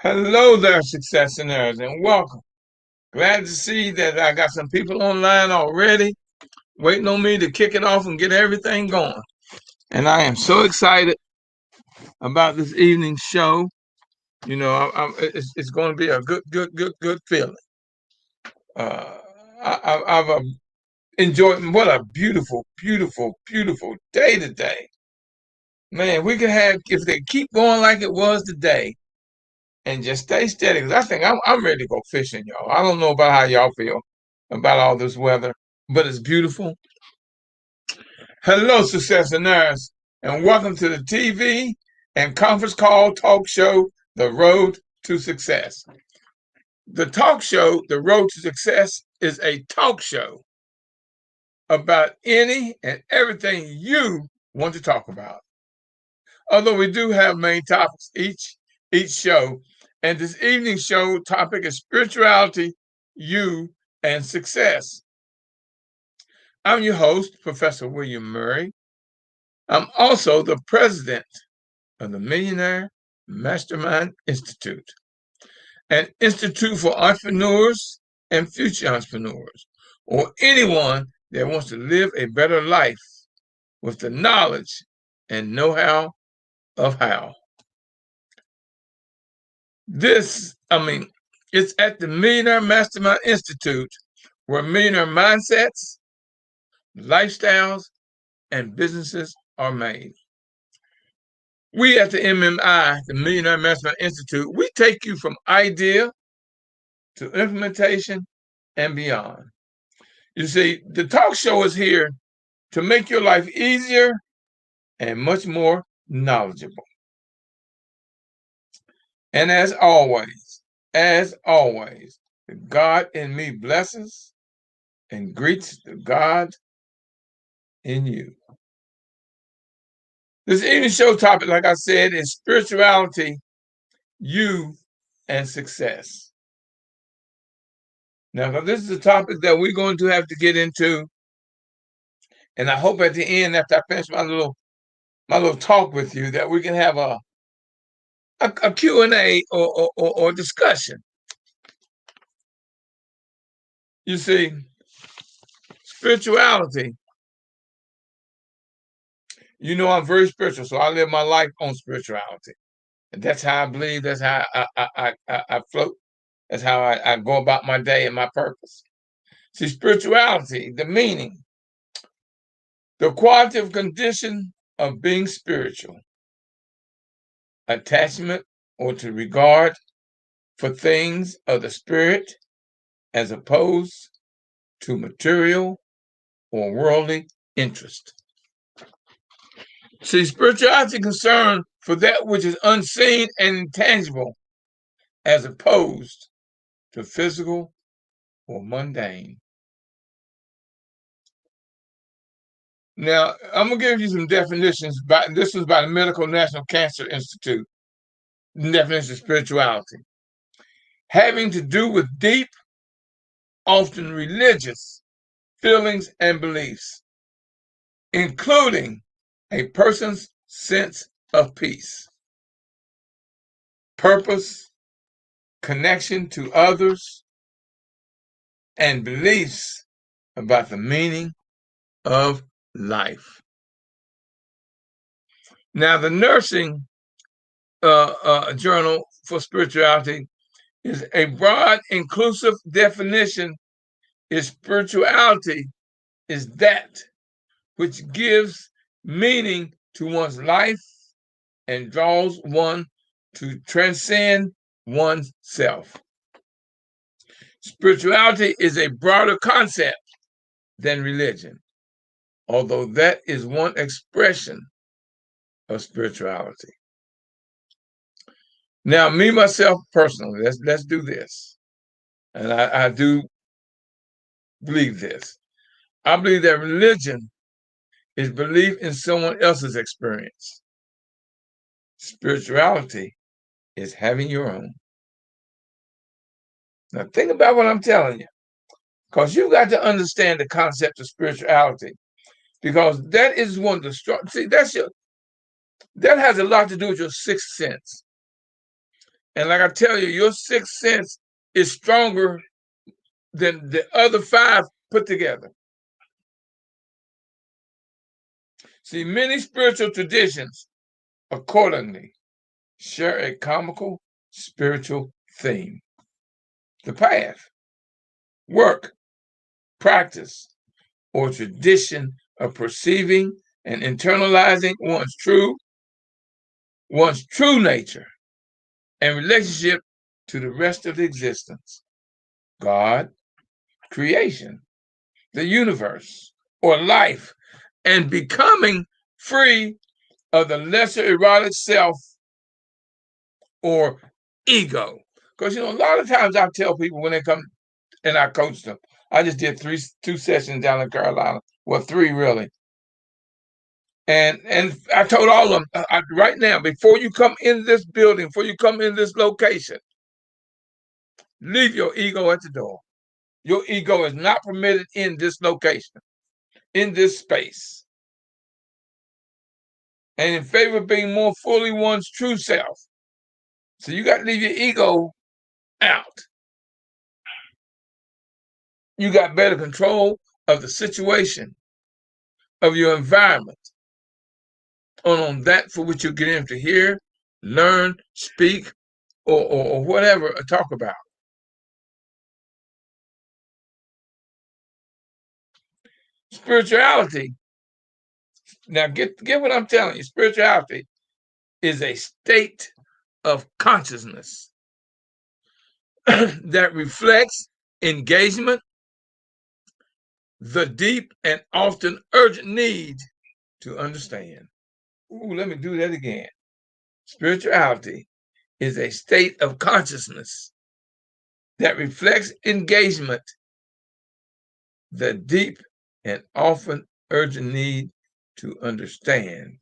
Hello there, successionaires, and welcome. Glad to see that I got some people online already waiting on me to kick it off and get everything going. And I am so excited about this evening's show. It's going to be a good feeling. Uh, I've enjoyed what a beautiful day today. Man, we could have, if they keep going like it was today and just stay steady, because I think I'm ready to go fishing, y'all. I don't know about how y'all feel about all this weather, but it's beautiful. Hello, successionaires, and welcome to the TV and conference call talk show, The Road to Success. The talk show, The Road to Success, is a talk show about any and everything you want to talk about. Although we do have main topics each show, and this evening's show topic is spirituality, you, and success. I'm your host, Professor William Murry. I'm also the president of the Millionaire Mastermind Institute, an institute for entrepreneurs and future entrepreneurs, or anyone that wants to live a better life with the knowledge and know-how of how. It's at the Millionaire Mastermind Institute where millionaire mindsets, lifestyles, and businesses are made. We at the MMI, the Millionaire Mastermind Institute, we take you from idea to implementation and beyond. You see, the talk show is here to make your life easier and much more knowledgeable. And as always, the God in me blesses and greets the God in you. This evening show topic, like I said, is spirituality, you, and success. Now, this is a topic that we're going to have to get into, and I hope at the end, after I finish my little talk with you, that we can have a Q&A or discussion. You see, spirituality, I'm very spiritual, so I live my life on spirituality. And that's how I believe, that's how I float, that's how I go about my day and my purpose. See, spirituality, the meaning, the qualitative condition of being spiritual, attachment or to regard for things of the spirit as opposed to material or worldly interest. See, spirituality is concerned for that which is unseen and intangible as opposed to physical or mundane. Now, I'm going to give you some definitions. This was by the Medical National Cancer Institute. Definition of spirituality. Having to do with deep, often religious feelings and beliefs, including a person's sense of peace, purpose, connection to others, and beliefs about the meaning of life. Now, the Nursing Journal for Spirituality is a broad, inclusive definition. Is spirituality is that which gives meaning to one's life and draws one to transcend one's self. Spirituality is a broader concept than religion, although that is one expression of spirituality. Now, me, myself, personally, let's do this. And I do believe this. I believe that religion is belief in someone else's experience. Spirituality is having your own. Now, think about what I'm telling you, because you've got to understand the concept of spirituality, because that is one of the strong. See, that has a lot to do with your sixth sense. And like I tell you, your sixth sense is stronger than the other five put together. See, many spiritual traditions, accordingly, share a comical spiritual theme. The path, work, practice, or tradition of perceiving and internalizing one's true nature and relationship to the rest of the existence, God, creation, the universe, or life, and becoming free of the lesser erotic self or ego. Because, a lot of times I tell people when they come and I coach them, I just did two sessions down in Carolina. Well, three really. And I told all of them, right now, before you come in this building, before you come in this location, leave your ego at the door. Your ego is not permitted in this location, in this space. And in favor of being more fully one's true self. So you got to leave your ego out. You got better control of the situation, of your environment, on that for which you get in to hear, learn, speak, or whatever, talk about. Spirituality, now get what I'm telling you. Spirituality is a state of consciousness that reflects engagement, the deep and often urgent need to understand. Ooh, let me do that again. Spirituality is a state of consciousness that reflects engagement, the deep and often urgent need to understand,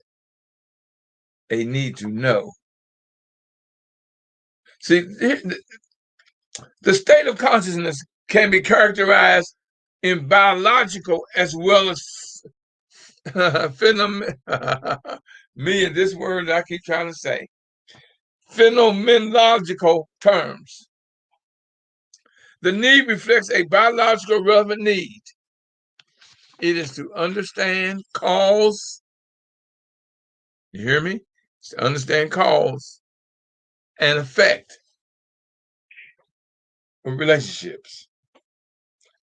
a need to know. See, the state of consciousness can be characterized in biological as well as me and this word I keep trying to say, phenomenological terms. The need reflects a biological relevant need. It is to understand cause, you hear me? It's to understand cause and effect of relationships.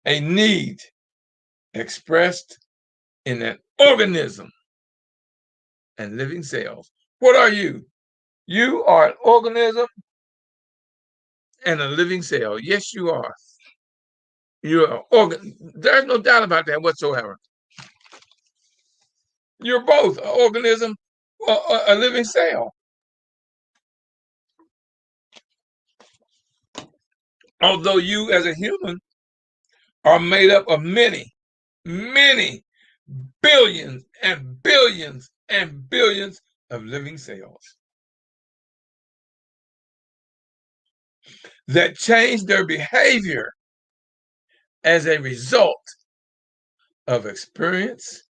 A need expressed in an organism and living cells. What are you? You are an organism and a living cell. Yes, you are. You're an organ. There's no doubt about that whatsoever. You're both an organism or a living cell. Although you as a human are made up of many, many billions and billions and billions of living cells that change their behavior as a result of experience,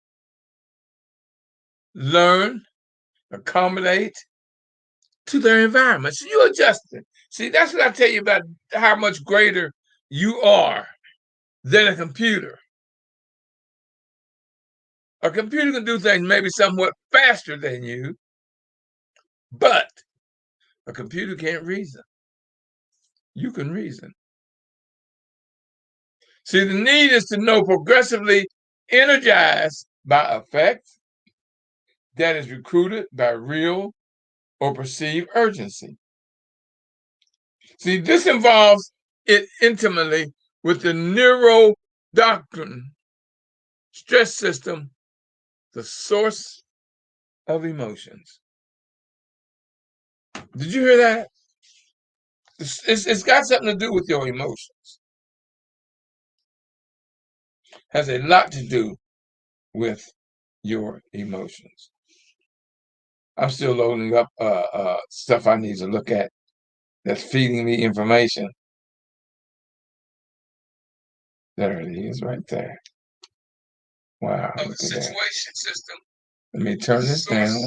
learn, accommodate to their environment. So you adjust it. See, that's what I tell you about how much greater you are than a computer. A computer can do things maybe somewhat faster than you, but a computer can't reason. You can reason. See, the need is to know progressively energized by effect that is recruited by real or perceived urgency. See, this involves it intimately with the neurodoctrine, stress system, the source of emotions. Did you hear that? It's got something to do with your emotions. Has a lot to do with your emotions. I'm still loading up stuff I need to look at that's feeding me information. There it is right there. Wow. Of the situation system. Let me turn this down.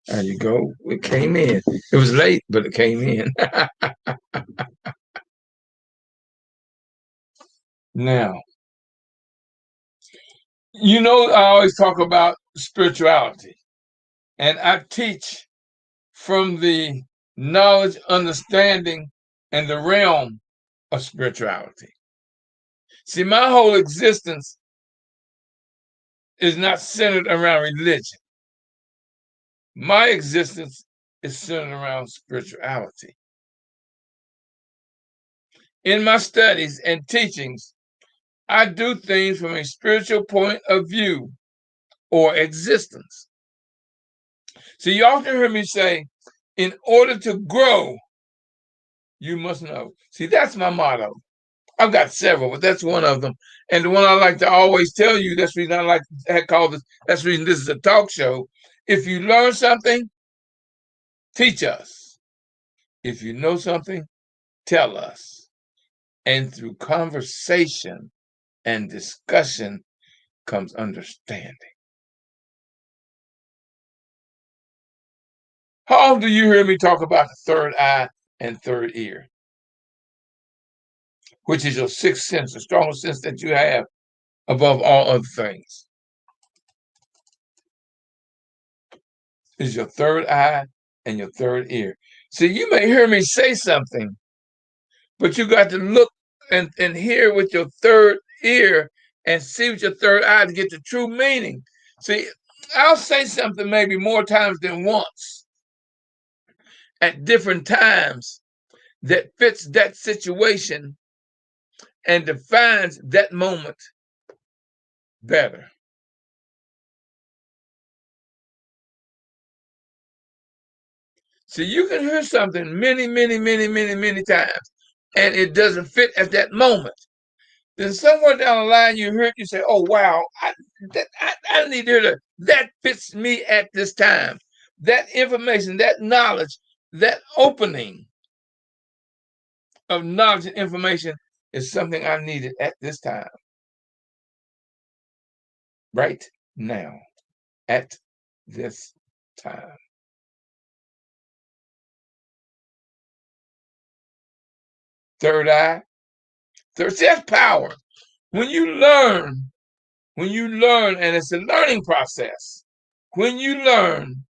There you go. It came in. It was late, but it came in. Now, I always talk about spirituality, and I teach from the knowledge, understanding, and the realm of spirituality. See, my whole existence is not centered around religion. My existence is centered around spirituality. In my studies and teachings, I do things from a spiritual point of view or existence. So you often hear me say, in order to grow, you must know. See, that's my motto. I've got several, but that's one of them. And the one I like to always tell you, that's the reason I like to call this, that's the reason this is a talk show. If you learn something, teach us. If you know something, tell us. And through conversation and discussion comes understanding. How often do you hear me talk about the third eye and third ear, which is your sixth sense, the strongest sense that you have above all other things? Is your third eye and your third ear. See, you may hear me say something, but you got to look and hear with your third ear and see with your third eye to get the true meaning. See, I'll say something maybe more times than once at different times that fits that situation and defines that moment better. So you can hear something many, many, many, many, many times, and it doesn't fit at that moment. Then somewhere down the line you hear it, you say, oh, wow, I need to hear that. That fits me at this time. That information, that knowledge, that opening of knowledge and information is something I needed at this time. Right now, at this time. Third eye, see, that's power. When you learn, and it's a learning process, when you learn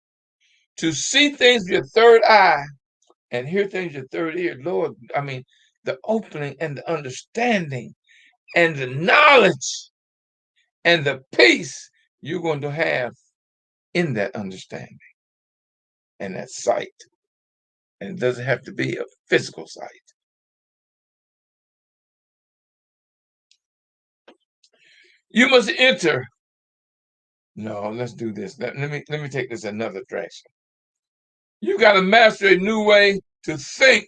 to see things with your third eye and hear things with your third ear, Lord, I mean, the opening and the understanding and the knowledge and the peace you're going to have in that understanding and that sight. And it doesn't have to be a physical sight. You must enter. No, let's do this. Let me take this another direction. You got to master a new way to think.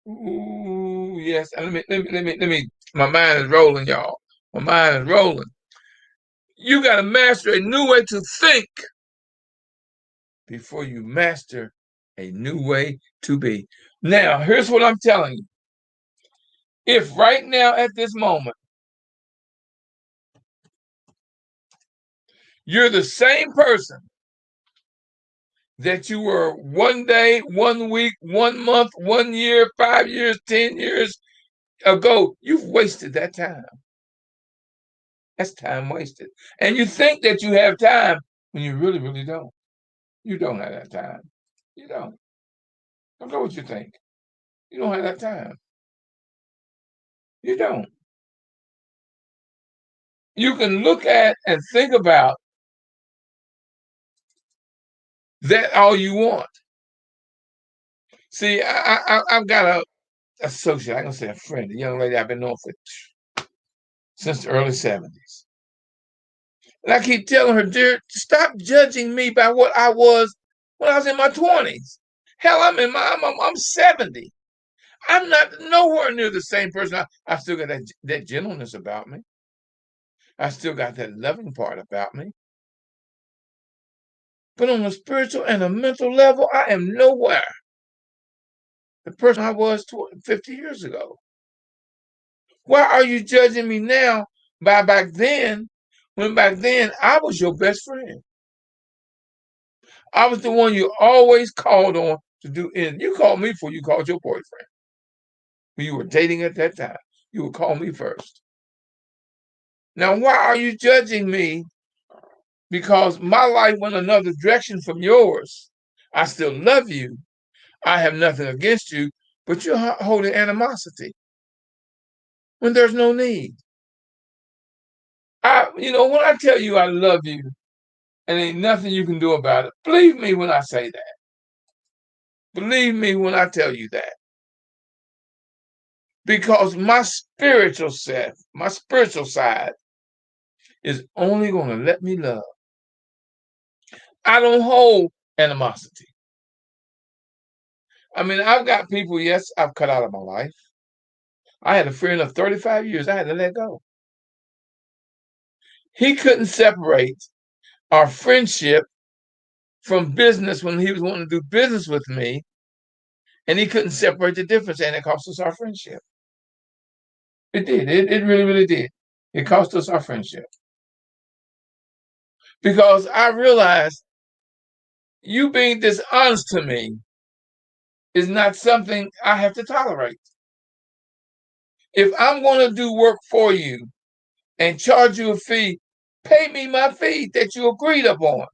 Ooh, yes. Let me. My mind is rolling, y'all. My mind is rolling. You got to master a new way to think before you master a new way to be. Now, here's what I'm telling you. If right now at this moment, you're the same person that you were one day, 1 week, 1 month, 1 year, 5 years, 10 years ago, you've wasted that time. That's time wasted. And you think that you have time when you really, really don't. You don't have that time. You don't. Don't know what you think. You don't have that time. You don't. You can look at and think about that all you want. See, I've got a associate, I'm gonna say a friend, a young lady I've been knowing for since the early 70s. And I keep telling her, dear, stop judging me by what I was when I was in my 20s. Hell, I'm 70. I'm not nowhere near the same person. I still got that gentleness about me. I still got that loving part about me. But on a spiritual and a mental level, I am nowhere the person I was 50 years ago. Why are you judging me now by back then, when back then I was your best friend? I was the one you always called on to do. And you called me before you called your boyfriend. When you were dating at that time, you would call me first. Now, why are you judging me? Because my life went another direction from yours. I still love you. I have nothing against you, but you're holding animosity when there's no need. When I tell you I love you and ain't nothing you can do about it, believe me when I say that. Believe me when I tell you that. Because my spiritual self, my spiritual side is only going to let me love. I don't hold animosity. I mean, I've got people, yes, I've cut out of my life. I had a friend of 35 years. I had to let go. He couldn't separate our friendship from business when he was wanting to do business with me, and he couldn't separate the difference, and it cost us our friendship. It did. It really, really did. It cost us our friendship. Because I realized you being dishonest to me is not something I have to tolerate. If I'm going to do work for you and charge you a fee, pay me my fee that you agreed upon.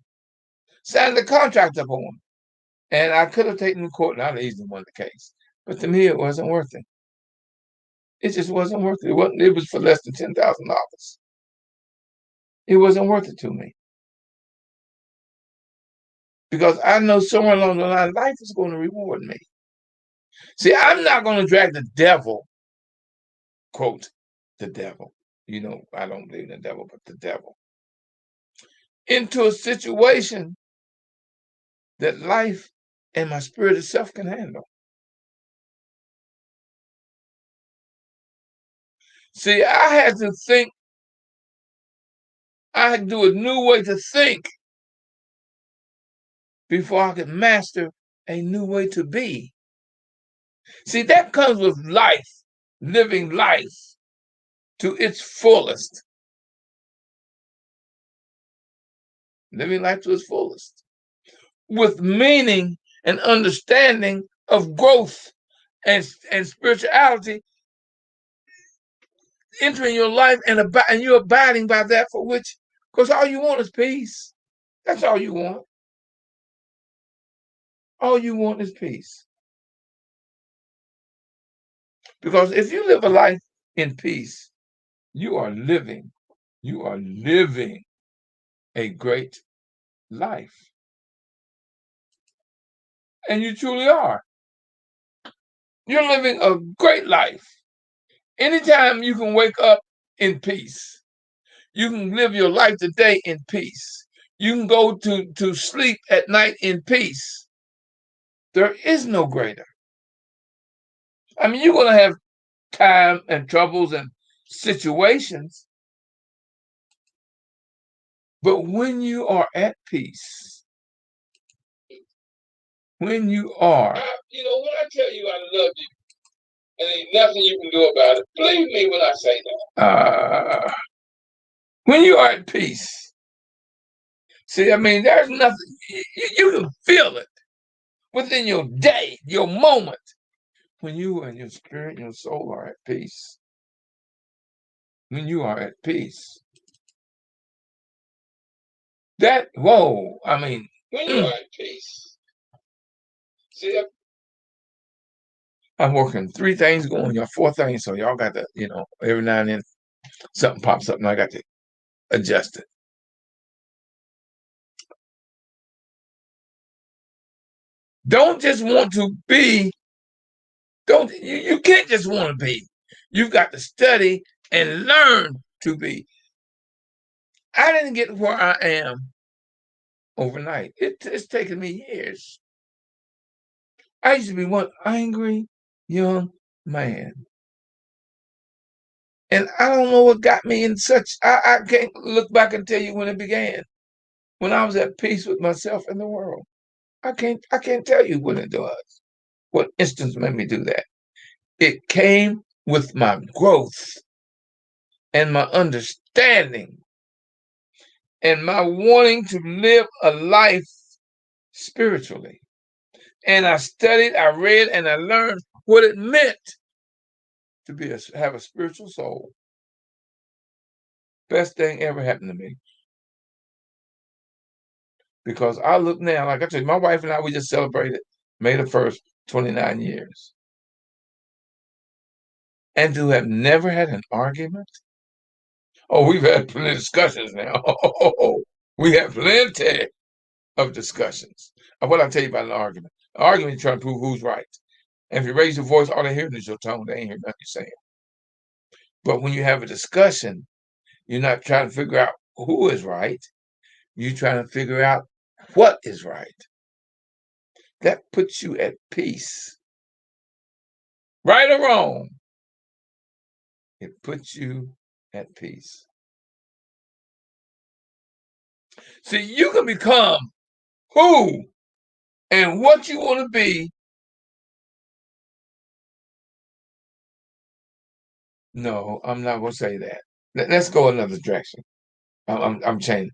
Sign the contract upon. And I could have taken the court, and I'd easily won the case. But to me, it wasn't worth it. It just wasn't worth it. It was for less than $10,000. It wasn't worth it to me. Because I know somewhere along the line, life is going to reward me. See, I'm not going to drag the devil, quote, the devil. I don't believe in the devil, but the devil, into a situation that life and my spirit itself can handle. See, I had to think, I had to do a new way to think before I could master a new way to be. See, that comes with life, living life to its fullest. Living life to its fullest. With meaning and understanding of growth and spirituality entering your life, and you're abiding by that for which, because all you want is peace. That's all you want. All you want is peace. Because if you live a life in peace, you are living a great life. And you truly are. You're living a great life. Anytime you can wake up in peace, you can live your life today in peace. You can go to sleep at night in peace. There is no greater. I mean, you're going to have time and troubles and situations, but when you are at peace, when you are, when I tell you I love you, and ain't nothing you can do about it, believe me when I say that. When you are at peace, see, I mean, there's nothing, you can feel it within your day, your moment, when you and your spirit and your soul are at peace. When you are at peace. When you are at peace. See, I'm working 3 things going, y'all 4 things, so y'all got to, every now and then something pops up and I got to adjust it. Don't just want to be, you can't just want to be. You've got to study and learn to be. I didn't get where I am overnight. It's taken me years. I used to be one angry young man. And I don't know what got me in such, I can't look back and tell you when it began. When I was at peace with myself and the world. I can't tell you when it was. What instance made me do that? It came with my growth and my understanding and my wanting to live a life spiritually. And I studied, I read, and I learned what it meant to have a spiritual soul. Best thing ever happened to me. Because I look now, like I told you, my wife and I, we just celebrated May the 1st, 29 years. And to have never had an argument? Oh, we've had plenty of discussions now. We have plenty of discussions. What I tell you about an argument? An argument, you're trying to prove who's right. And if you raise your voice, all they hear is your tone. They ain't hear nothing you're saying. But when you have a discussion, you're not trying to figure out who is right. You're trying to figure out what is right. That puts you at peace. Right or wrong, it puts you at peace. See, you can become who and what you want to be. No, I'm not going to say that. Let's go another direction. I'm changing.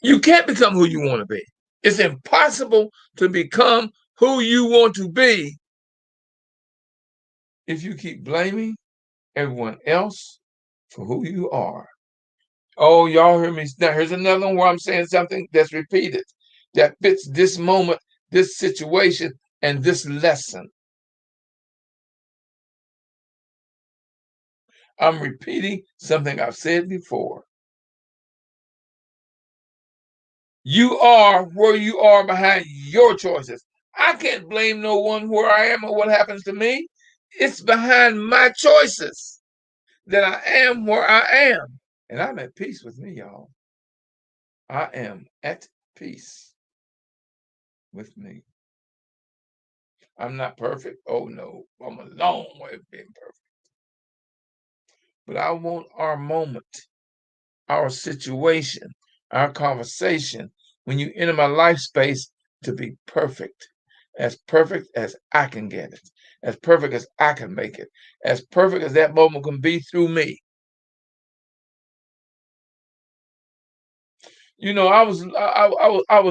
You can't become who you want to be. It's impossible to become who you want to be if you keep blaming everyone else for who you are. Oh, y'all hear me? Now, here's another one where I'm saying something that's repeated that fits this moment, this situation, and this lesson. I'm repeating something I've said before. You are where you are behind your choices. I can't blame no one where I am or what happens to me. It's behind my choices that I am where I am. And I'm at peace with me, y'all. I am at peace with me. I'm not perfect. Oh, no. I'm a long way from being perfect. But I want our moment, our situation, our conversation, when you enter my life space, to be perfect as I can get it, as perfect as I can make it, as perfect as that moment can be through me. You know, I was, I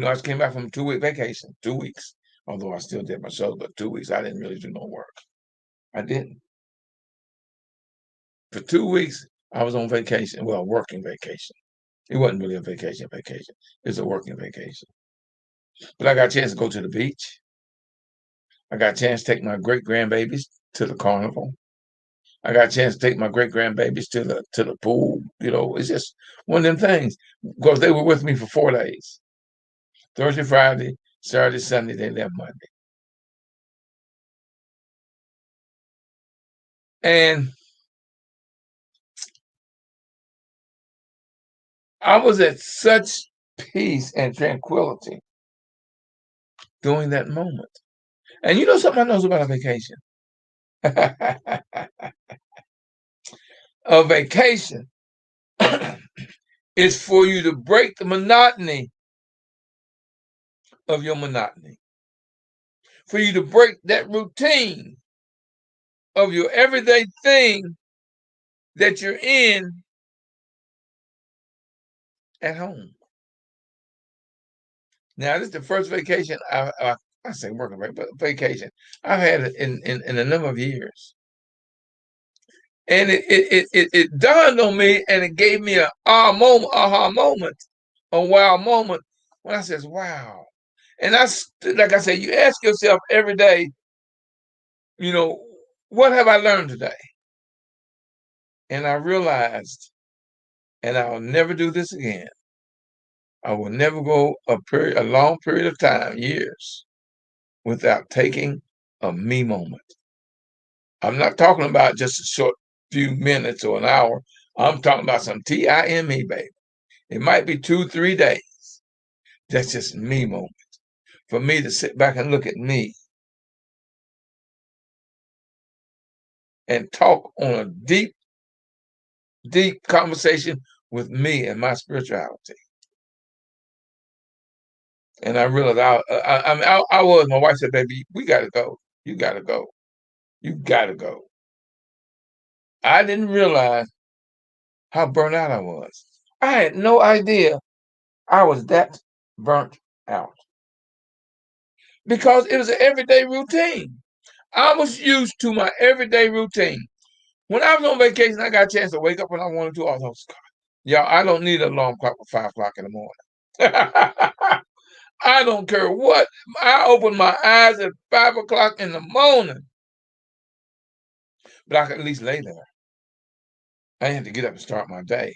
just came back from a 2-week vacation, 2 weeks, although I still did my shows, but 2 weeks, I didn't really do no work. I didn't. For 2 weeks, I was on vacation, well, working vacation. It wasn't really a vacation. It was a working vacation. But I got a chance to go to the beach. I got a chance to take my great grandbabies to the carnival. I got a chance to take my great grandbabies to the pool. It's just one of them things because they were with me for 4 days. Thursday, Friday, Saturday, Sunday, they left Monday. And I was at such peace and tranquility during that moment. And you know something I know about a vacation? A vacation is for you to break the monotony of your monotony, for you to break that routine of your everyday thing that you're in at home. Now, this is the first vacation I say working, but vacation I've had in a number of years. And it dawned on me, and it gave me an aha moment, a wow moment when I says, "Wow!" And like I said, you ask yourself every day, what have I learned today? And I realized, and I'll never do this again. I will never go a long period of time, years, without taking a me moment. I'm not talking about just a short few minutes or an hour. I'm talking about some time, baby. It might be 2, 3 days. That's just me moment. For me to sit back and look at me and talk on a deep, deep conversation with me and my spirituality. And I realized I was. My wife said, "Baby, we got to go. You got to go. You got to go." I didn't realize how burnt out I was. I had no idea I was that burnt out because it was an everyday routine. I was used to my everyday routine. When I was on vacation, I got a chance to wake up when I wanted to. Y'all, I don't need an alarm clock for 5 o'clock in the morning. I don't care what. I open my eyes at 5 o'clock in the morning, but I could at least lay there. I didn't have to get up and start my day.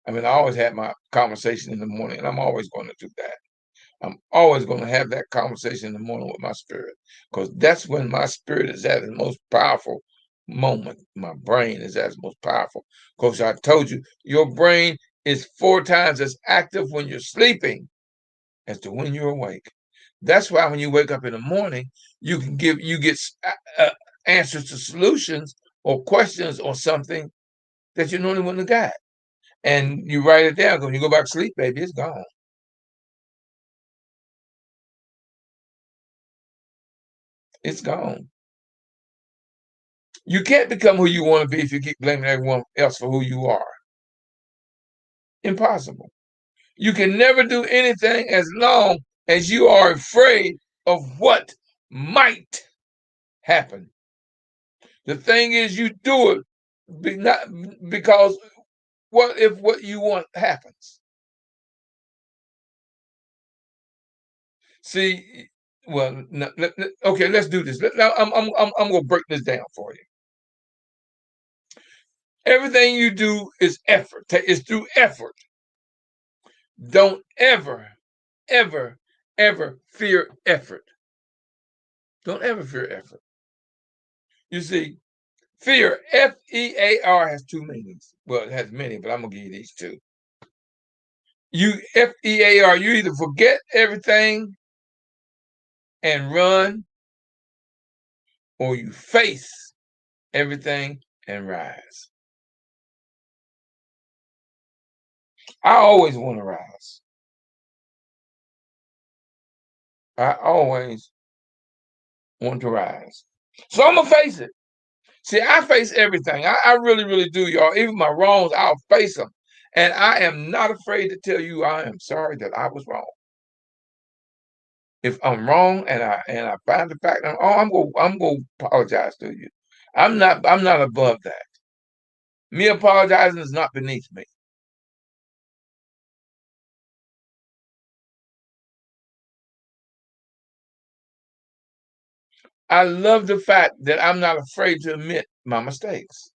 I mean, I always had my conversation in the morning, and I'm always going to do that. I'm always going to have that conversation in the morning with my spirit, because that's when my spirit is at its most powerful moment. My brain is at its most powerful. Because I told you, your brain is 4 times as active when you're sleeping as to when you're awake. That's why when you wake up in the morning, you get answers to solutions or questions or something that you normally wouldn't have got. And you write it down. When you go back to sleep, baby, it's gone. It's gone. You can't become who you want to be if you keep blaming everyone else for who you are. Impossible. You can never do anything as long as you are afraid of what might happen. The thing is, you do it not because what if what you want happens? See, well, okay, let's do this. Now, I'm going to break this down for you. Everything you do is effort. It's through effort. Don't ever, ever, ever fear effort. Don't ever fear effort. You see, fear, F-E-A-R, has 2 meanings. Well, it has many, but I'm going to give you these 2. F-E-A-R, you either forget everything and run, or you face everything and rise. I always want to rise. I always want to rise. So I'm going to face it. See, I face everything. I really, really do, y'all. Even my wrongs, I'll face them. And I am not afraid to tell you I am sorry that I was wrong. If I'm wrong and I find the fact I'm gonna apologize to you. I'm not above that. Me apologizing is not beneath me. I love the fact that I'm not afraid to admit my mistakes,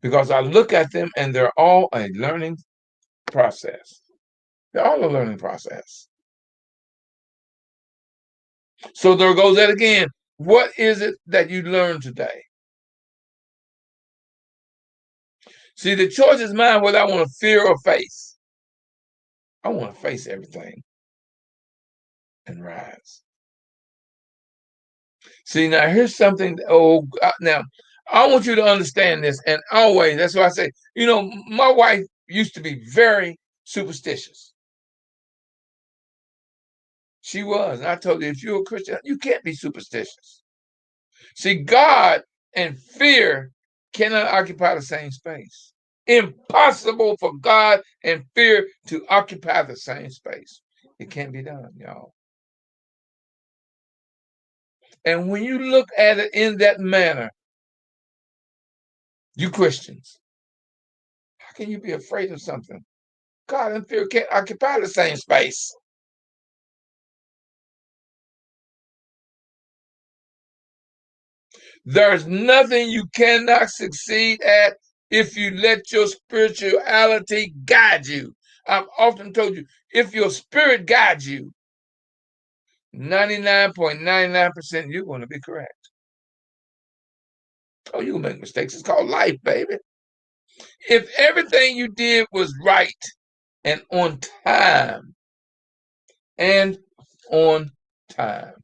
because I look at them and they're all a learning process. They're all a learning process. So there goes that again. What is it that you learned today? See, the choice is mine whether I want to fear or face. I want to face everything and rise. See, now here's something. Now I want you to understand this, and always, that's why I say, my wife used to be very superstitious. She was, and I told her, if you're a Christian, you can't be superstitious. See, God and fear cannot occupy the same space. Impossible for God and fear to occupy the same space. It can't be done, y'all. And when you look at it in that manner, you Christians, how can you be afraid of something? God and fear can't occupy the same space. There's nothing you cannot succeed at if you let your spirituality guide you. I've often told you, if your spirit guides you, 99.99% you're going to be correct. Oh, you'll make mistakes. It's called life, baby. If everything you did was right and on time, and on time,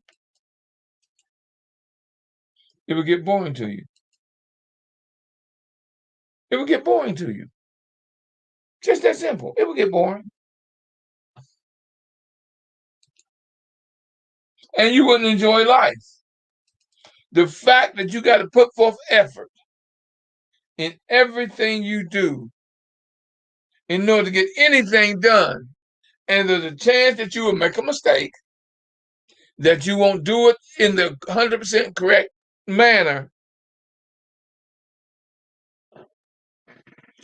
it would get boring to you. It would get boring to you. Just that simple. It would get boring. And you wouldn't enjoy life. The fact that you got to put forth effort in everything you do in order to get anything done And there's a chance that you will make a mistake, that you won't do it in the 100% correct manner.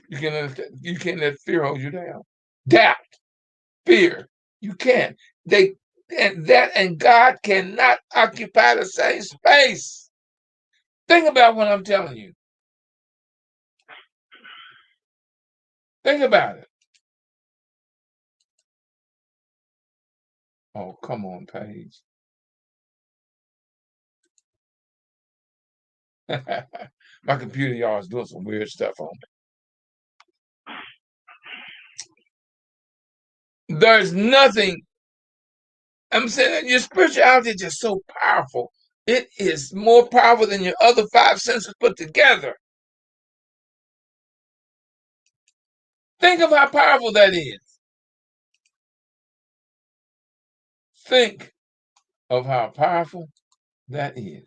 You can't let fear hold you down. Doubt, fear, you can't. And God cannot occupy the same space. Think about what I'm telling you. Think about it. Oh, come on, Paige. My computer, y'all, is doing some weird stuff on me. There's nothing. I'm saying that your spirituality is just so powerful. It is more powerful than your other five senses put together. Think of how powerful that is. Think of how powerful that is.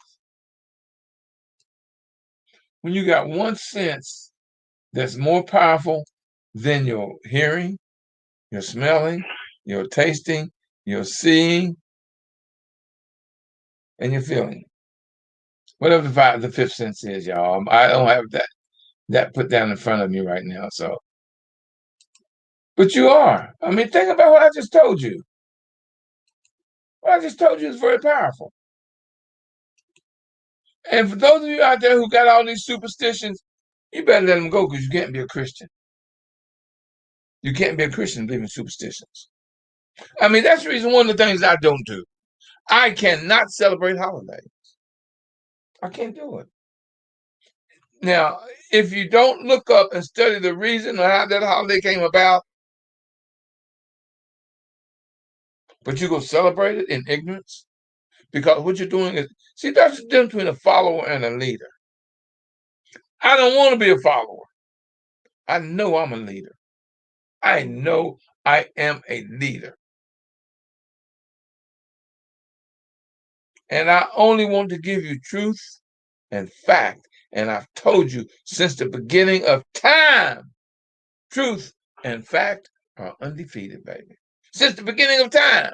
When you got one sense that's more powerful than your hearing, your smelling, your tasting, your seeing, and your feeling. Whatever the fifth sense is, y'all. I don't have that put down in front of me right now. So, but you are. I mean, think about what I just told you. What I just told you is very powerful. And for those of you out there who got all these superstitions, you better let them go because you can't be a Christian. You can't be a Christian believing superstitions. I mean, that's the reason one of the things I don't do. I cannot celebrate holidays. I can't do it. Now, if you don't look up and study the reason or how that holiday came about, but you go celebrate it in ignorance, because what you're doing is, see, that's the difference between a follower and a leader. I don't want to be a follower. I know I'm a leader. I know I am a leader. And I only want to give you truth and fact. And I've told you since the beginning of time, truth and fact are undefeated, baby. Since the beginning of time,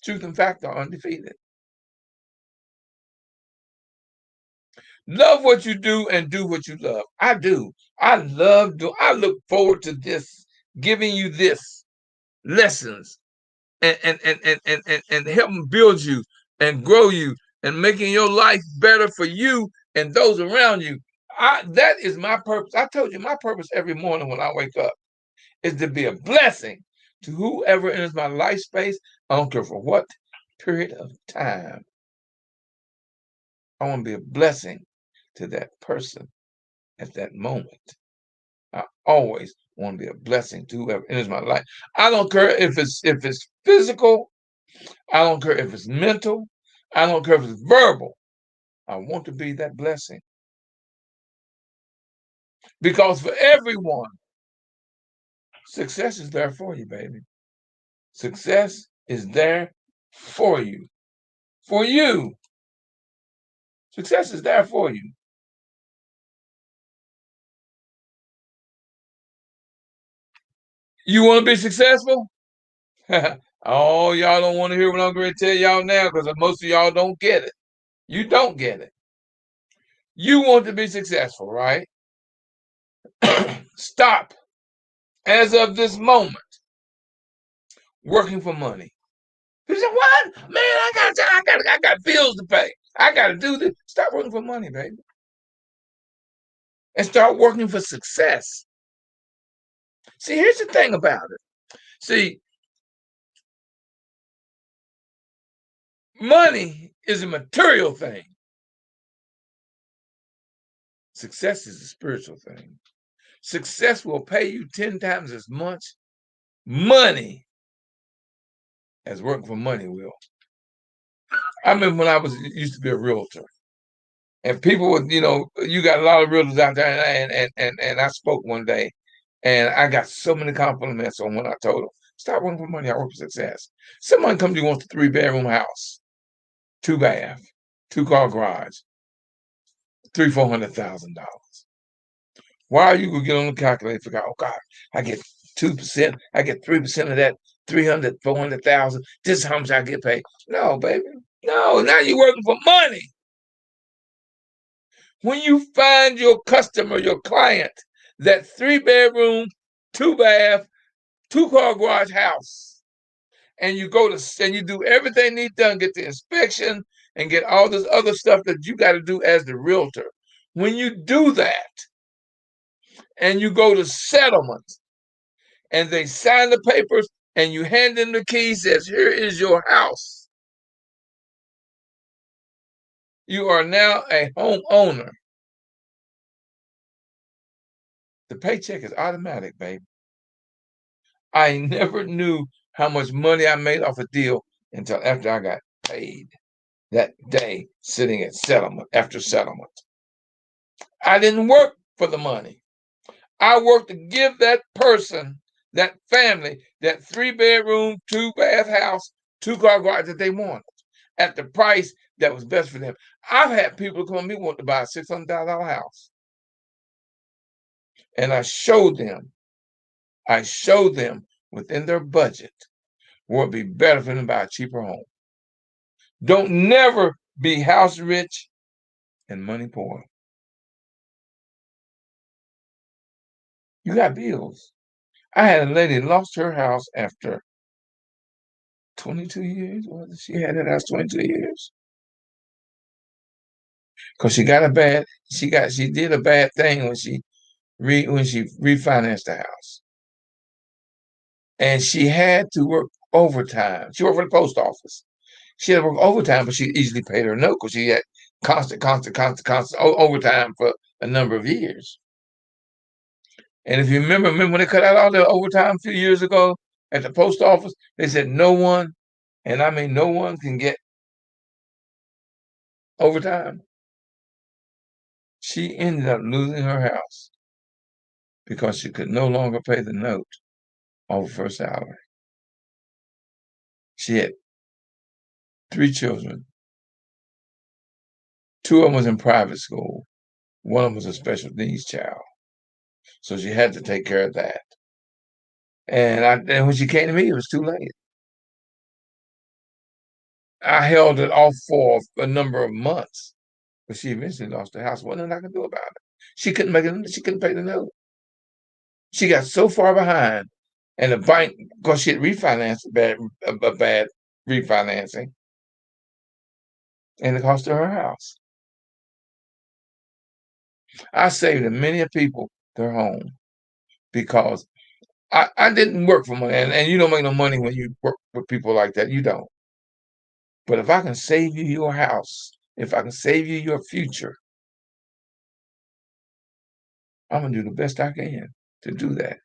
truth and fact are undefeated. Love what you do and do what you love. I do. I look forward to this, giving you this lessons and helping build you and grow you and making your life better for you and those around you. That is my purpose. I told you my purpose every morning when I wake up is to be a blessing to whoever enters my life space. I don't care for what period of time. I want to be a blessing to that person at that moment. I always want to be a blessing to whoever enters my life. I don't care if it's physical. I don't care if it's mental. I don't care if it's verbal. I want to be that blessing. Because for everyone, success is there for you, baby. Success is there for you. For you. Success is there for you. You want to be successful? Oh, y'all don't want to hear what I'm going to tell y'all now because most of y'all don't get it. You don't get it. You want to be successful, right? Stop, as of this moment, working for money. You say, what? Man, I got bills to pay. I got to do this. Stop working for money, baby. And start working for success. See, here's the thing about it. See, money is a material thing. Success is a spiritual thing. Success will pay you 10 times as much money as working for money will. I remember when I used to be a realtor, and people would, you got a lot of realtors out there, and I spoke one day, and I got so many compliments on when I told them, stop working for money, I work for success. Someone comes to you wants a 3-bedroom house, 2-bath, 2-car garage, $300,000-$400,000. Why are you gonna get on the calculator and figure out, oh God, I get 2%, I get 3% of that 300, 400,000. This is how much I get paid. No, baby. No, now you're working for money. When you find your customer, your client, that 3-bedroom, 2-bath, 2-car garage house, and you go to and you do everything needs done, get the inspection and get all this other stuff that you got to do as the realtor. When you do that and you go to settlement and they sign the papers and you hand them the keys, says, here is your house. You are now a homeowner. The paycheck is automatic, baby. I never knew how much money I made off a deal until after I got paid that day sitting at settlement after settlement. I didn't work for the money. I worked to give that person, that family, that 3-bedroom, 2-bath house, 2-car garage that they wanted at the price that was best for them. I've had people come to me want to buy a $600,000 house. And I showed them within their budget where it'd be better for them to buy a cheaper home. Don't never be house rich and money poor. You got bills. I had a lady lost her house after 22 years. She had that house 22 years. Because she did a bad thing when she refinanced the house. And she had to work overtime. She worked for the post office. She had to work overtime, but she easily paid her note because she had constant overtime for a number of years. And if you remember when they cut out all the overtime a few years ago at the post office, they said no one, and I mean no one can get overtime. She ended up losing her house because she could no longer pay the note off her salary. She had 3 children. 2 of them was in private school. One of them was a special needs child. So she had to take care of that. And when she came to me, it was too late. I held it off for a number of months, but she eventually lost the house. What nothing I could do about it. She couldn't make it. She couldn't pay the note. She got so far behind, and the bank, because she had refinanced a bad refinancing, and it cost her her house. I saved many people their home because I didn't work for money, and you don't make no money when you work with people like that. You don't. But if I can save you your house, if I can save you your future, I'm gonna do the best I can to do that.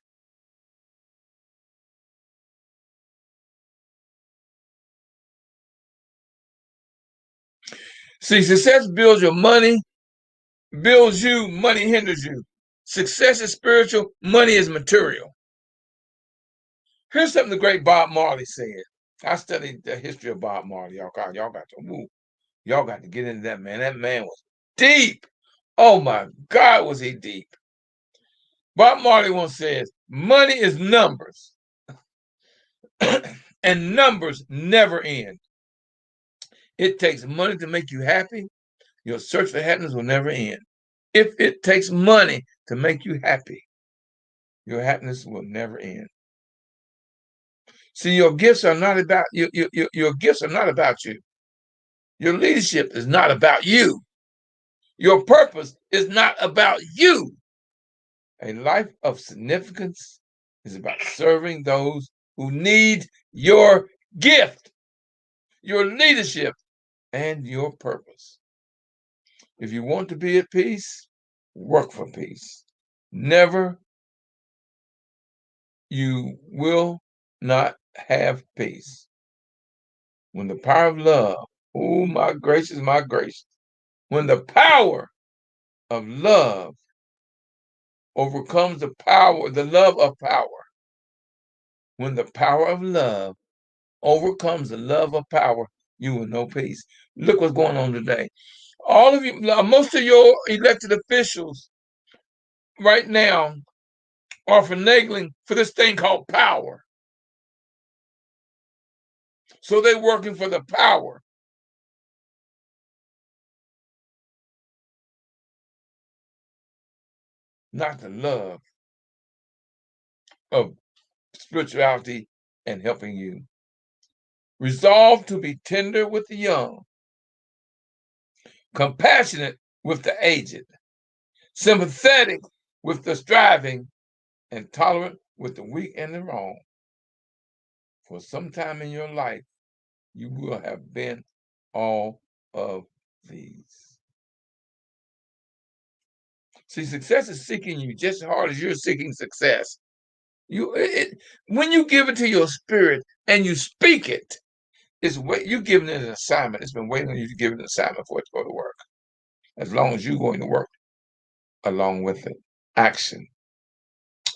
See, success builds your money, builds you, money hinders you. Success is spiritual, money is material. Here's something the great Bob Marley said. I studied the history of Bob Marley. Y'all got to get into that man. That man was deep. Oh my God, was he deep. Bob Marley once says, money is numbers. And numbers never end. It takes money to make you happy. Your search for happiness will never end. If it takes money to make you happy, your happiness will never end. See, your gifts are not about you. Your gifts are not about you. Your leadership is not about you. Your purpose is not about you. A life of significance is about serving those who need your gift, your leadership, and your purpose. If you want to be at peace, work for peace. Never, you will not have peace. When the power of love, oh my gracious, when the power of love overcomes the love of power, when the power of love overcomes the love of power, you will know peace. Look what's going on today. All of you, most of your elected officials right now are finagling for this thing called power. So they're working for the power, not the love of spirituality and helping you. Resolve to be tender with the young, compassionate with the aged, sympathetic with the striving, and tolerant with the weak and the wrong. For some time in your life, you will have been all of these. See, success is seeking you just as hard as you're seeking success. When you give it to your spirit and you speak it, you're giving it an assignment. It's been waiting on you to give it an assignment for it to go to work. As long as you're going to work along with it. Action.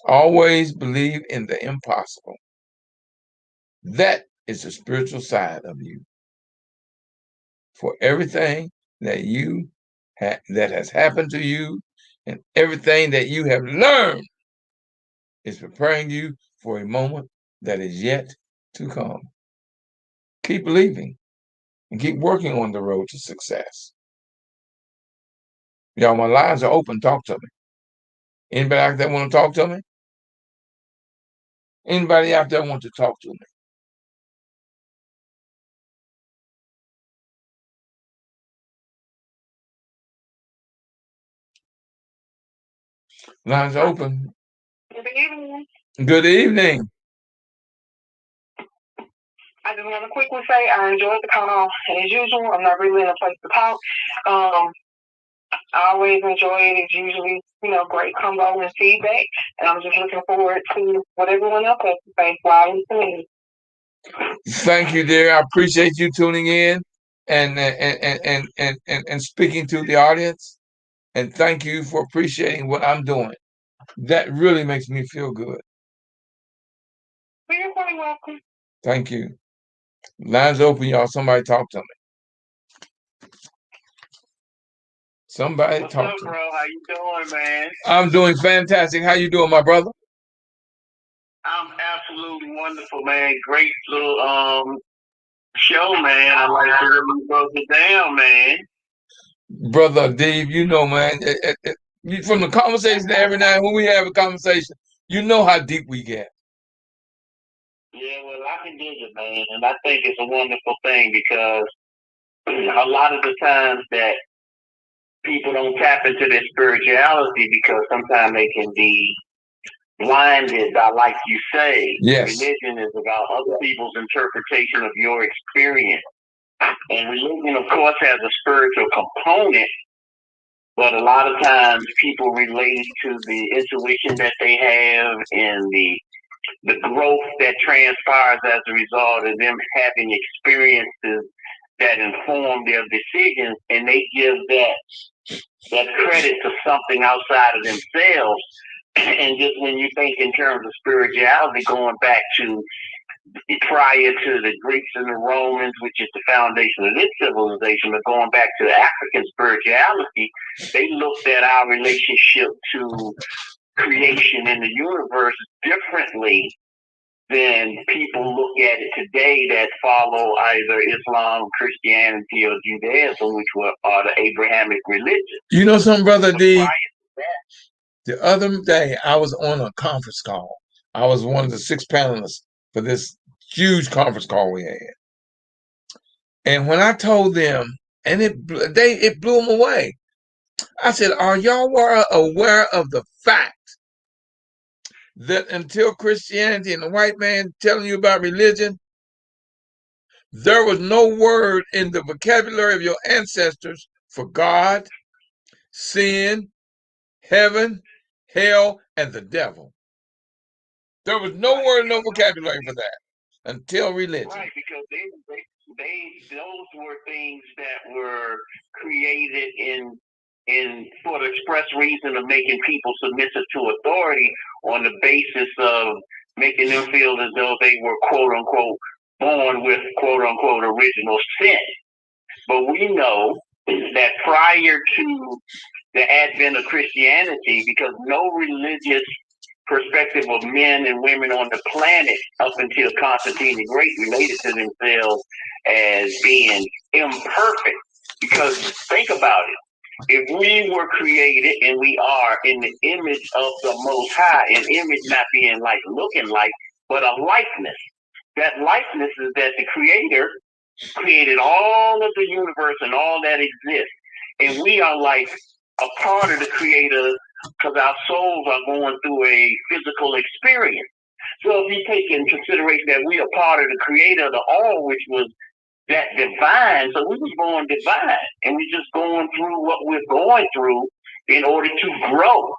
Always believe in the impossible. That is the spiritual side of you. For everything that that has happened to you and everything that you have learned is preparing you for a moment that is yet to come. Keep believing and keep working on the road to success. Y'all, my lines are open. Talk to me. Anybody out there want to talk to me? Anybody out there want to talk to me? Lines are open. Good evening. Good evening. I just want to quickly say I enjoyed the call as usual. I'm not really in a place to talk. I always enjoy it. It's usually, great combo and feedback. And I'm just looking forward to what everyone else has to say while listening. Thank you, dear. I appreciate you tuning in and speaking to the audience. And thank you for appreciating what I'm doing. That really makes me feel good. You're quite welcome. Thank you. Lines open, y'all. Somebody talk to me. Somebody What's talk up, to bro? me. How you doing, man? I'm doing fantastic. How you doing, my brother? I'm absolutely wonderful, man. Great little show, man. I like to hear you broke it down, man. Brother Dave, man, from the conversation every night when we have a conversation, you know how deep we get. Yeah, well, I can dig it, man. And I think it's a wonderful thing because a lot of the times that people don't tap into their spirituality because sometimes they can be blinded by, like you say, yes, religion is about other people's interpretation of your experience. And religion, of course, has a spiritual component, but a lot of times people relate to the intuition that they have and the growth that transpires as a result of them having experiences that inform their decisions, and they give that credit to something outside of themselves. And just when you think in terms of spirituality, going back to prior to the Greeks and the Romans, which is the foundation of this civilization, but going back to African spirituality, they looked at our relationship to creation in the universe differently than people look at it today that follow either Islam, Christianity, or Judaism, which are the Abrahamic religions. You know something, Brother D? The other day, I was on a conference call. I was one of the 6 panelists for this huge conference call we had. And when I told them, and it blew them away. I said, are y'all aware of the fact that until Christianity and the white man telling you about religion, there was no word in the vocabulary of your ancestors for God, sin, heaven, hell, and the devil. There was no word, no vocabulary for that until religion. Right, because those were things that were created for the express reason of making people submissive to authority on the basis of making them feel as though they were quote unquote born with quote unquote original sin. But we know that prior to the advent of Christianity, because no religious perspective of men and women on the planet up until Constantine the Great related to themselves as being imperfect. Because think about it. If we were created, and we are, in the image of the Most High, an image not being like looking like, but a likeness. That likeness is that the Creator created all of the universe and all that exists. And we are like a part of the Creator because our souls are going through a physical experience. So if you take in consideration that we are part of the Creator of the all, which was that divine, so we was born divine, and we just going through what we're going through in order to grow.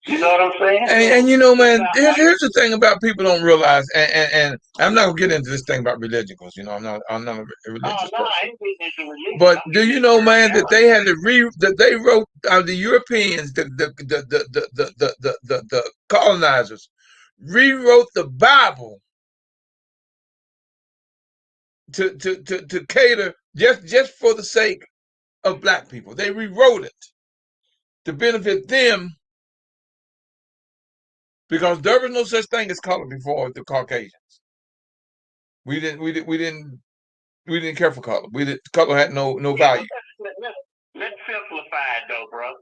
You know what I'm saying? And you know, man, here's the thing about people don't realize, and I'm not gonna get into this thing about religion because I'm not a religious person. I ain't getting into religion. But do you know, man, that they had to that they wrote the Europeans, the colonizers, rewrote the Bible to cater just for the sake of black people. They rewrote it to benefit them. Because there was no such thing as color before the Caucasians. We didn't care for color. Color had no value. Let's simplify it though, bro.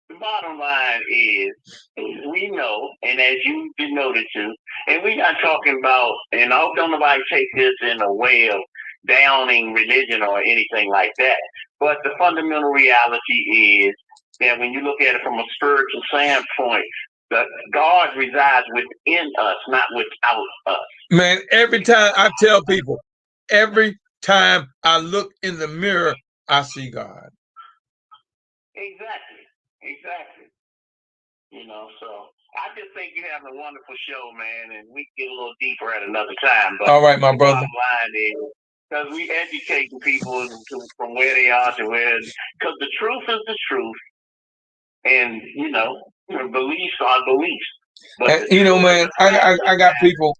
The bottom line is we know, and as you denoted to, and we're not talking about, and I hope don't nobody take this in a way of downing religion or anything like that. But the fundamental reality is that when you look at it from a spiritual standpoint, that God resides within us, not without us. Man, every time I tell people, every time I look in the mirror, I see God. Exactly. You know, so I just think you're having a wonderful show, man, and we can get a little deeper at another time. But all right, my brother. The bottom line is, because we educating people from where they are to where, because the truth is the truth, and you know, beliefs are beliefs. But you know, man, I got people.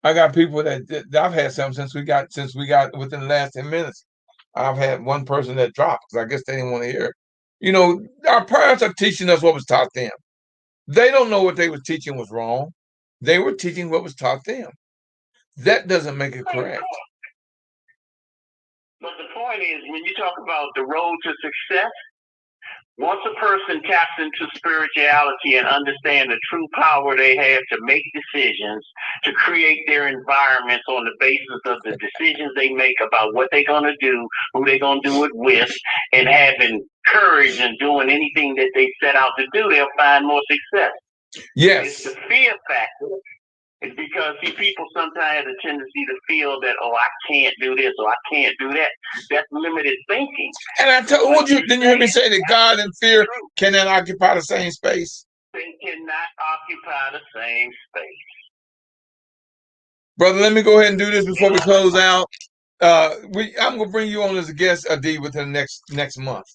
I got people that I've had some since we got within the last 10 minutes. I've had one person that dropped because I guess they didn't want to hear it. You know, our parents are teaching us what was taught them. They don't know what they were teaching was wrong. They were teaching what was taught them. That doesn't make it correct. But the point is, when you talk about the road to success, once a person taps into spirituality and understand the true power they have to make decisions, to create their environments on the basis of the decisions they make about what they're going to do, who they're going to do it with, and having courage and doing anything that they set out to do, they'll find more success. Yes. It's the fear factor. It's because people sometimes have a tendency to feel that, oh, I can't do this or I can't do that. That's limited thinking. And I told you, didn't you hear me say that God and fear cannot occupy the same space? They cannot occupy the same space. Brother, let me go ahead and do this before we close out. I'm gonna bring you on as a guest, Adi, within the next month.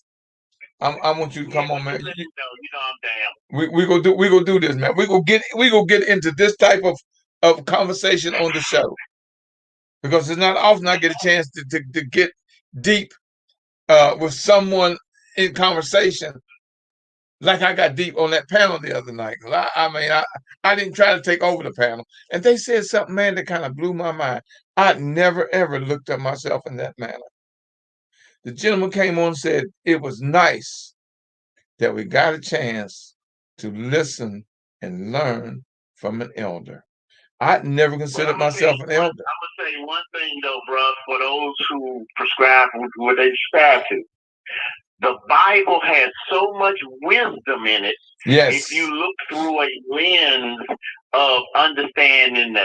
I want you to come on, man. You know I'm down. We go do this, man. We go get into this type of conversation on the show, because it's not often I get a chance to get deep with someone in conversation like I got deep on that panel the other night. I didn't try to take over the panel, and they said something, man, that kind of blew my mind. I'd never ever looked at myself in that manner. The gentleman came on and said it was nice that we got a chance to listen and learn from an elder. I'd never considered myself an elder. I'm gonna say one thing though, bro, for those who prescribe what they subscribe to. The Bible has so much wisdom in it. Yes. If you look through a lens of understanding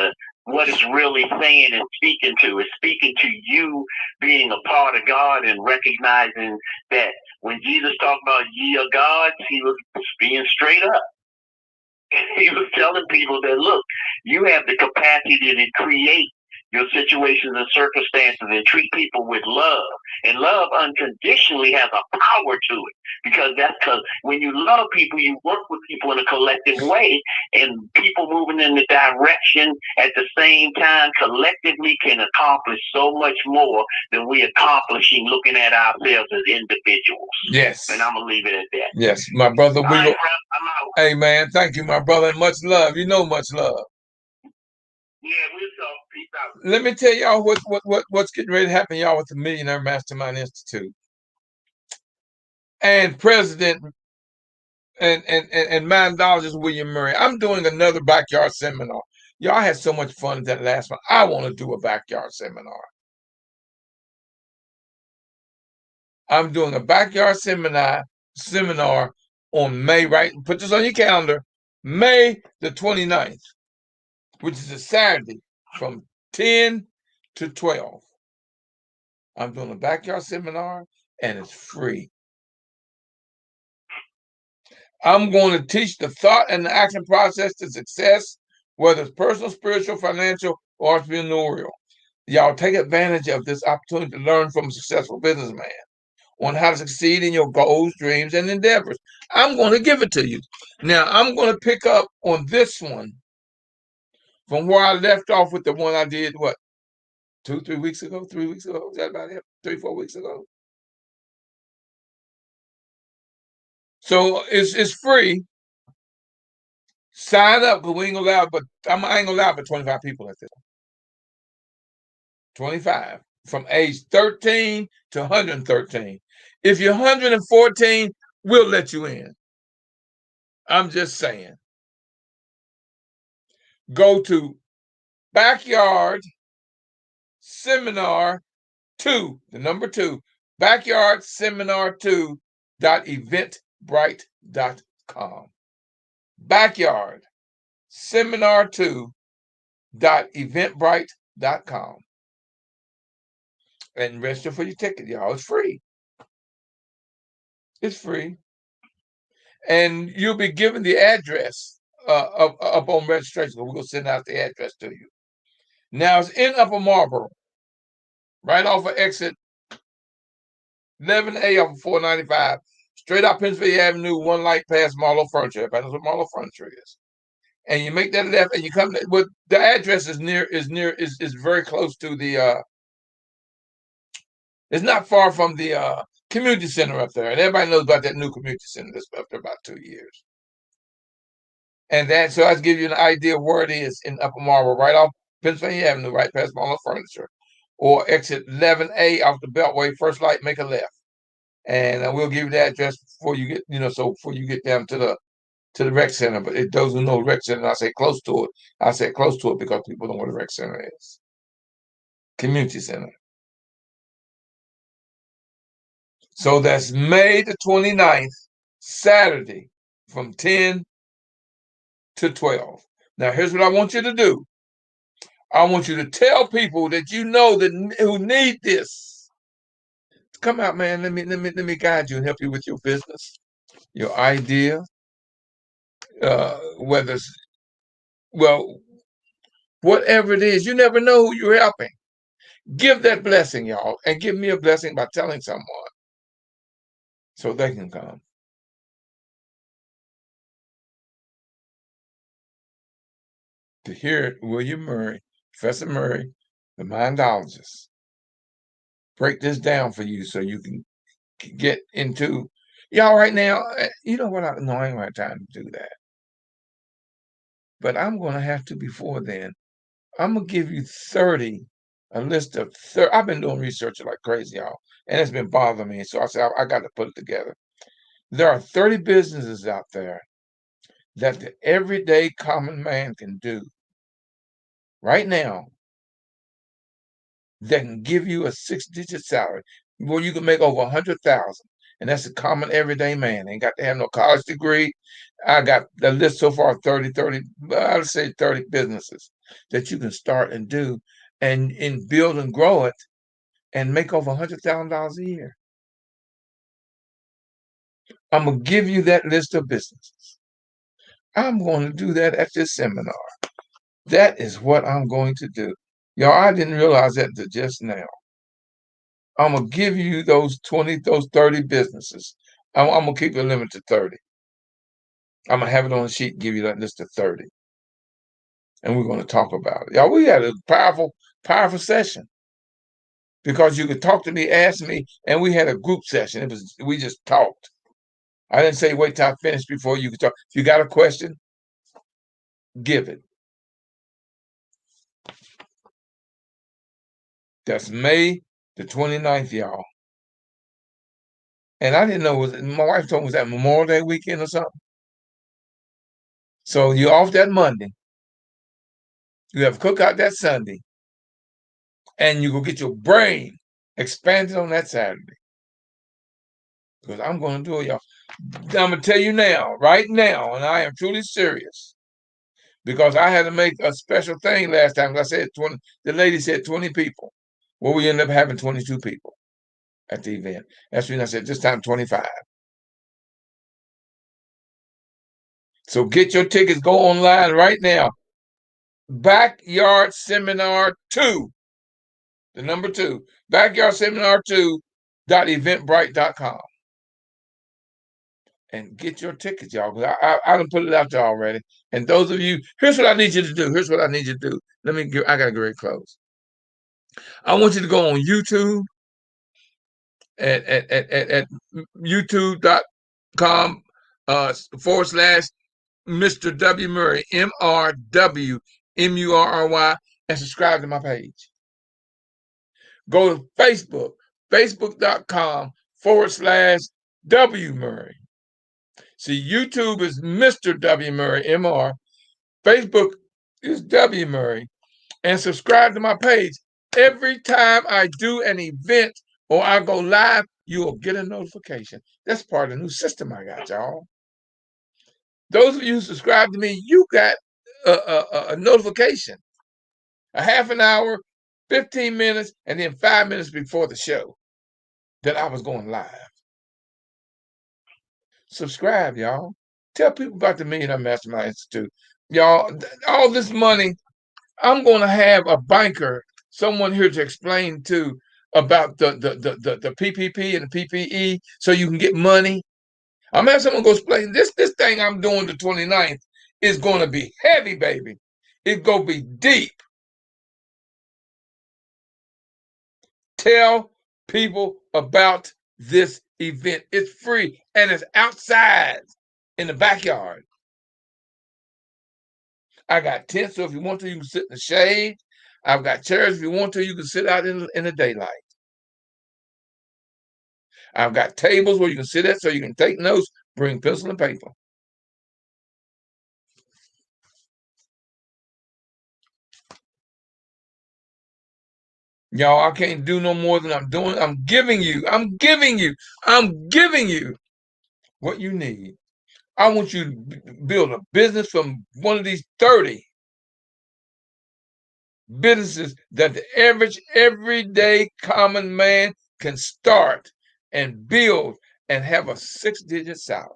what it's really saying and speaking to, it's speaking to you being a part of God and recognizing that when Jesus talked about ye are gods, he was being straight up. He was telling people that, look, you have the capacity to create your situations and circumstances and treat people with love. And love unconditionally has a power to it because when you love people, you work with people in a collective way, and people moving in the direction at the same time collectively can accomplish so much more than we accomplishing looking at ourselves as individuals. Yes. And I'm gonna leave it at that. Yes, my brother. All right, I'm out. Hey, man, thank you, my brother, and much love. You know, much love. Yeah, we'll talk. Peace out. Let me tell y'all what's getting ready to happen, y'all, with the Millionaire Mastermind Institute and President and mindologist William Murry. I'm doing another backyard seminar. Y'all had so much fun at that last one. I want to do a backyard seminar. I'm doing a backyard seminar on May, right? Put this on your calendar. May the 29th, which is a Saturday from 10 to 12. I'm doing a backyard seminar and it's free. I'm going to teach the thought and the action process to success, whether it's personal, spiritual, financial, or entrepreneurial. Y'all take advantage of this opportunity to learn from a successful businessman on how to succeed in your goals, dreams, and endeavors. I'm going to give it to you. Now, I'm going to pick up on this one from where I left off with the one I did, 3 weeks ago? 3 weeks ago? Is that about it? 3, 4 weeks ago? So it's free. Sign up because we ain't gonna allow, but I ain't gonna allow but 25 people at this. 25 from age 13 to 113. If you're 114, we'll let you in. I'm just saying. Go to Backyard Seminar 2, the number 2, Backyard Seminar 2.eventbrite.com. Backyard Seminar 2.eventbrite.com. And register for your ticket, y'all. It's free. It's free. And you'll be given the address up on registration. We're going to send out the address to you. Now, it's in Upper Marlboro, right off of exit 11A off of 495, straight out Pennsylvania Avenue, one light past Marlowe Furniture. That's what Marlowe Furniture is. And you make that left, and you come. But the address is very close to the. It's not far from the community center up there, and everybody knows about that new community center that's up there about 2 years. And that, so I give you an idea of where it is in Upper Marlboro, right off Pennsylvania Avenue, right past Marlowe Furniture, or exit 11A off the Beltway, first light, make a left, and we'll give you the address before you get, before you get down to the rec center. But those who know the rec center, I say close to it. I say close to it because people know where the rec center is. Community center. So that's May the 29th, Saturday, from 10 to 12. Now, here's what I want you to do. I want you to tell people that you know that who need this. Come out, man. Let me guide you and help you with your business, your idea, whether it's, whatever it is. You never know who you're helping. Give that blessing, y'all, and give me a blessing by telling someone so they can come. To hear William Murry, Professor Murry, the mindologist, break this down for you so you can get into, y'all right now, you know what, I ain't gonna have time to do that. But I'm gonna have to before then. I'm gonna give you a list of 30. I've been doing research like crazy, y'all, and it's been bothering me. So I said, I got to put it together. There are 30 businesses out there that the everyday common man can do right now that can give you a 6-digit salary where you can make over 100,000. And that's a common everyday man. Ain't got to have no college degree. I got the list so far, 30, I'd say 30 businesses that you can start and do and build and grow it and make over $100,000 a year. I'm going to give you that list of businesses. I'm going to do that at this seminar. That is what I'm going to do. Y'all, I didn't realize that until just now. I'm going to give you those 30 businesses. I'm going to keep the limit to 30. I'm going to have it on a sheet and give you that list of 30. And we're going to talk about it. Y'all, we had a powerful session because you could talk to me, ask me, and we had a group session. We just talked. I didn't say wait till I finish before you could talk. If you got a question, give it. That's May the 29th, y'all. And I didn't know, my wife told me, was that Memorial Day weekend or something? So you're off that Monday. You have a cookout that Sunday. And you go get your brain expanded on that Saturday. Because I'm going to do it, y'all. I'm going to tell you now, right now, and I am truly serious. Because I had to make a special thing last time. I said 20, the lady said 20 people. Well, we ended up having 22 people at the event. That's when I said this time 25. So get your tickets, go online right now. Backyard Seminar 2. The number 2. Backyard Seminar 2.eventbrite.com. And get your tickets, y'all. Because I done put it out there already. And those of you, here's what I need you to do. Here's what I need you to do. I got to get ready to close. I want you to go on YouTube at youtube.com / Mr. W. Murry, MRWMURRY, and subscribe to my page. Go to Facebook, facebook.com / W. Murry. See, YouTube is Mr. W. Murry, MR. Facebook is W. Murry. And subscribe to my page. Every time I do an event or I go live, you will get a notification. That's part of the new system I got, y'all. Those of you who subscribe to me, you got a notification. A half an hour, 15 minutes, and then 5 minutes before the show that I was going live. Subscribe, y'all. Tell people about the Millionaire Mastermind Institute. Y'all, all this money, I'm going to have a banker, someone here to explain to about the PPP and the PPE so you can get money. I'm going to have someone go explain this thing I'm doing the 29th is going to be heavy, baby. It's going to be deep. Tell people about this event. It's free and it's outside in the backyard. I got tents, so if you want to, you can sit in the shade. I've got chairs. If you want to, you can sit out in the daylight. I've got tables where you can sit at so you can take notes, bring pencil and paper. Y'all, I can't do no more than I'm doing. I'm giving you what you need. I want you to build a business from one of these 30 businesses that the average, everyday, common man can start and build and have a 6-digit salary.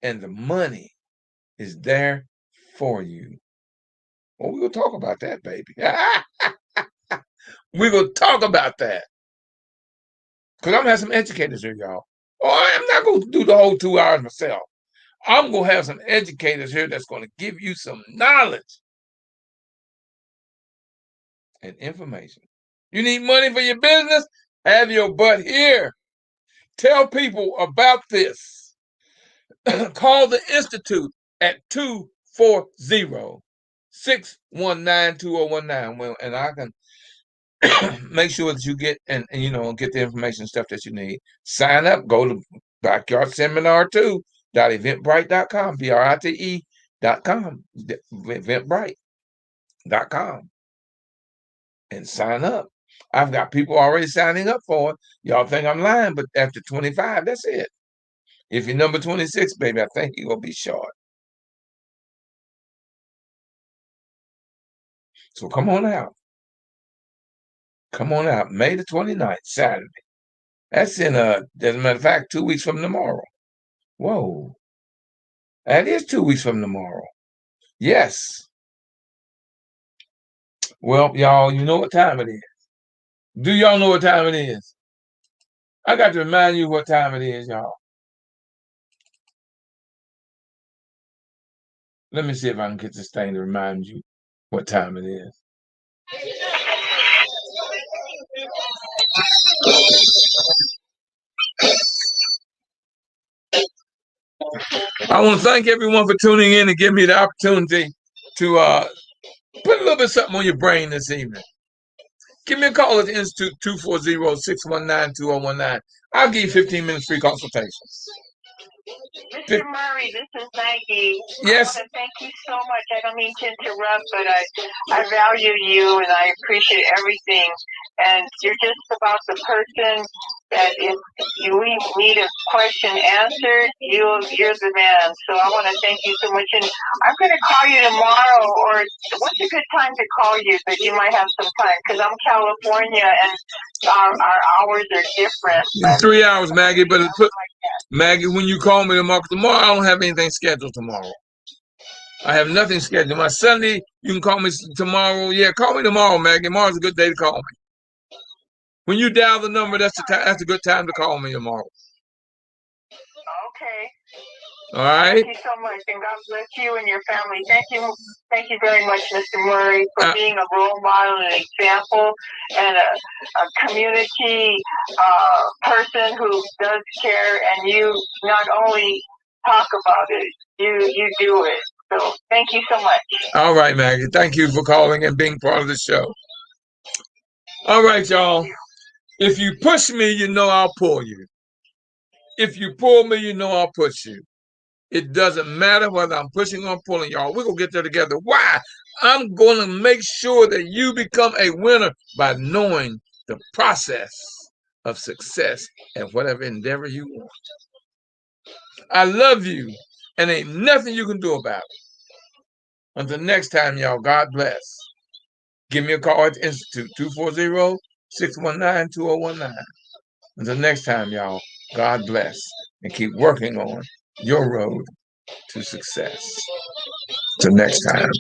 And the money is there for you. Well, we're going to talk about that, baby. We're going to talk about that. Because I'm going to have some educators here, y'all. Oh, I'm not going to do the whole 2 hours myself. I'm going to have some educators here that's going to give you some knowledge and information. You need money for your business? Have your butt here. Tell people about this. Call the Institute at 240-619-2019. Well, and I can make sure that you get and get the information and stuff that you need. Sign up. Go to backyardseminar2.eventbrite.com, BRITE.com, eventbrite.com, and sign up. I've got people already signing up for it. Y'all think I'm lying, but after 25, that's it. If you're number 26, baby, I think you're going to be short. So come on out. Come on out. May the 29th, Saturday. That's in, as a matter of fact, 2 weeks from tomorrow. Whoa. That is 2 weeks from tomorrow. Yes. Well, y'all, you know what time it is. Do y'all know what time it is? I got to remind you what time it is, y'all. Let me see if I can get this thing to remind you what time it is. I want to thank everyone for tuning in and giving me the opportunity to put a little bit of something on your brain this evening. Give me a call at the Institute, 240-619-2019. I'll give you 15 minutes free consultation. Mr. Murry, this is Maggie. Yes. I want to thank you so much. I don't mean to interrupt, but I value you and I appreciate everything. And you're just about the person that if we need a question answered, you're the man. So I want to thank you so much. And I'm going to call you tomorrow, or what's a good time to call you that you might have some time? Because I'm California and our hours are different. 3 hours, Maggie, but Maggie, when you call me tomorrow, I don't have anything scheduled tomorrow. I have nothing scheduled. My Sunday, you can call me tomorrow. Yeah, call me tomorrow, Maggie. Tomorrow's a good day to call me. When you dial the number, that's a good time to call me tomorrow. Okay. All right. Thank you so much, and God bless you and your family. Thank you very much, Mr. Murry, for being a role model and an example, and a community person who does care. And you not only talk about it, you do it. So thank you so much. All right, Maggie. Thank you for calling and being part of the show. All right, y'all. If you push me, you know I'll pull you. If you pull me, you know I'll push you. It doesn't matter whether I'm pushing or pulling, y'all. We're going to get there together. Why? I'm going to make sure that you become a winner by knowing the process of success at whatever endeavor you want. I love you, and ain't nothing you can do about it. Until next time, y'all, God bless. Give me a call at the Institute, 240-619-2019. Until next time, y'all, God bless, and keep working on your road to success. Till next time.